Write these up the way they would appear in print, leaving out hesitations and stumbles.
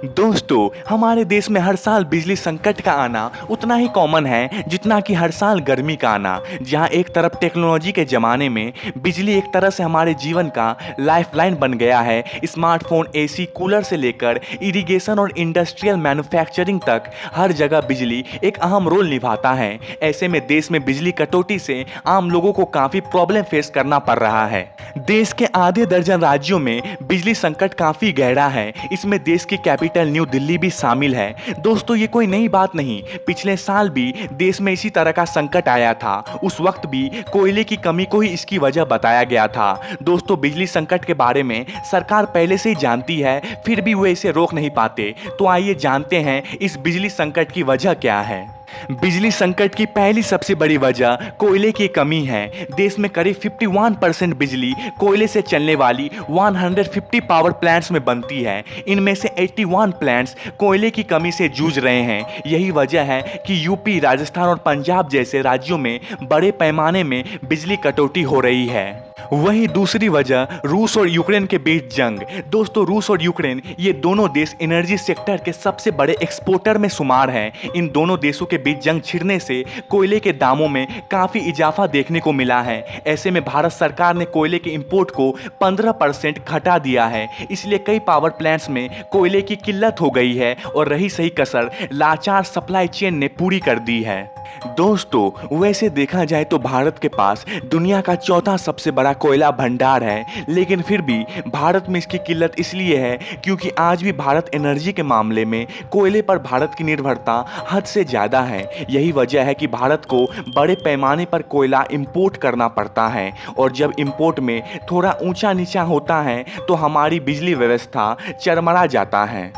दोस्तों, हमारे देश में हर साल बिजली संकट का आना उतना ही कॉमन है जितना कि हर साल गर्मी का आना। जहां एक तरफ टेक्नोलॉजी के ज़माने में बिजली एक तरह से हमारे जीवन का लाइफलाइन बन गया है। स्मार्टफोन, एसी, कूलर से लेकर इरिगेशन और इंडस्ट्रियल मैन्युफैक्चरिंग तक हर जगह बिजली एक अहम रोल निभाता है। ऐसे में देश में बिजली कटौती से आम लोगों को काफ़ी प्रॉब्लम फेस करना पड़ रहा है। देश के आधे दर्जन राज्यों में बिजली संकट काफ़ी गहरा है। इसमें देश की कैपिटल न्यू दिल्ली भी शामिल है। दोस्तों, ये कोई नई बात नहीं, पिछले साल भी देश में इसी तरह का संकट आया था। उस वक्त भी कोयले की कमी को ही इसकी वजह बताया गया था। दोस्तों, बिजली संकट के बारे में सरकार पहले से ही जानती है, फिर भी वे इसे रोक नहीं पाते। तो आइए जानते हैं इस बिजली संकट की वजह क्या है। बिजली संकट की पहली सबसे बड़ी वजह कोयले की कमी है। देश में करीब 51% बिजली कोयले से चलने वाली 150 पावर प्लांट्स में बनती है। इनमें से 81 प्लांट्स कोयले की कमी से जूझ रहे हैं। यही वजह है कि यूपी, राजस्थान और पंजाब जैसे राज्यों में बड़े पैमाने में बिजली कटौती हो रही है। वहीं दूसरी वजह रूस और यूक्रेन के बीच जंग। दोस्तों, रूस और यूक्रेन ये दोनों देश एनर्जी सेक्टर के सबसे बड़े एक्सपोर्टर में शुमार हैं। इन दोनों देशों के बीच जंग छिड़ने से कोयले के दामों में काफ़ी इजाफा देखने को मिला है। ऐसे में भारत सरकार ने कोयले के इंपोर्ट को 15% घटा दिया है। इसलिए कई पावर प्लांट्स में कोयले की किल्लत हो गई है और रही सही कसर लाचार सप्लाई चेन ने पूरी कर दी है। दोस्तों, वैसे देखा जाए तो भारत के पास दुनिया का चौथा सबसे बड़ा कोयला भंडार है, लेकिन फिर भी भारत में इसकी किल्लत इसलिए है क्योंकि आज भी भारत एनर्जी के मामले में कोयले पर भारत की निर्भरता हद से ज़्यादा है। यही वजह है कि भारत को बड़े पैमाने पर कोयला इंपोर्ट करना पड़ता है और जब इंपोर्ट में थोड़ा ऊंचा नीचा होता है तो हमारी बिजली व्यवस्था चरमरा जाता है।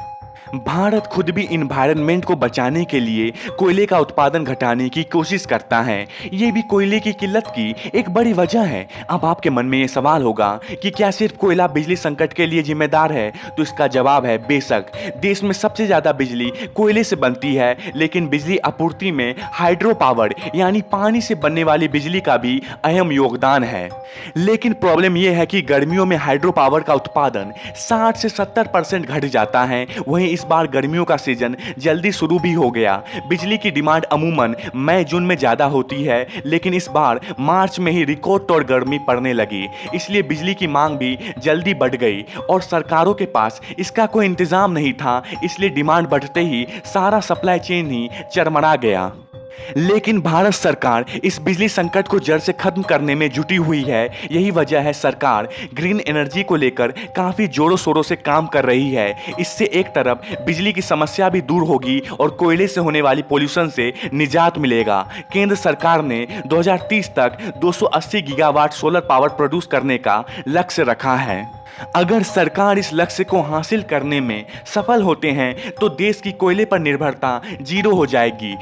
भारत खुद भी इन्वायरमेंट को बचाने के लिए कोयले का उत्पादन घटाने की कोशिश करता है। ये भी कोयले की किल्लत की एक बड़ी वजह है। अब आपके मन में ये सवाल होगा कि क्या सिर्फ कोयला बिजली संकट के लिए जिम्मेदार है? तो इसका जवाब है बेशक। देश में सबसे ज़्यादा बिजली कोयले से बनती है, लेकिन बिजली आपूर्ति में हाइड्रो पावर यानी पानी से बनने वाली बिजली का भी अहम योगदान है। लेकिन प्रॉब्लम यह है कि गर्मियों में हाइड्रो पावर का उत्पादन 60 से 70% घट जाता है। वहीं इस बार गर्मियों का सीजन जल्दी शुरू भी हो गया। बिजली की डिमांड अमूमन मई जून में ज़्यादा होती है, लेकिन इस बार मार्च में ही रिकॉर्ड तौर गर्मी पड़ने लगी। इसलिए बिजली की मांग भी जल्दी बढ़ गई और सरकारों के पास इसका कोई इंतज़ाम नहीं था। इसलिए डिमांड बढ़ते ही सारा सप्लाई चेन ही चरमरा गया। लेकिन भारत सरकार इस बिजली संकट को जड़ से खत्म करने में जुटी हुई है। यही वजह है सरकार ग्रीन एनर्जी को लेकर काफ़ी जोरों शोरों से काम कर रही है। इससे एक तरफ बिजली की समस्या भी दूर होगी और कोयले से होने वाली पोल्यूशन से निजात मिलेगा। केंद्र सरकार ने 2030 तक 280 गीगावाट सोलर पावर प्रोड्यूस करने का लक्ष्य रखा है। अगर सरकार इस लक्ष्य को हासिल करने में सफल होते हैं तो देश की कोयले पर निर्भरता जीरो हो जाएगी।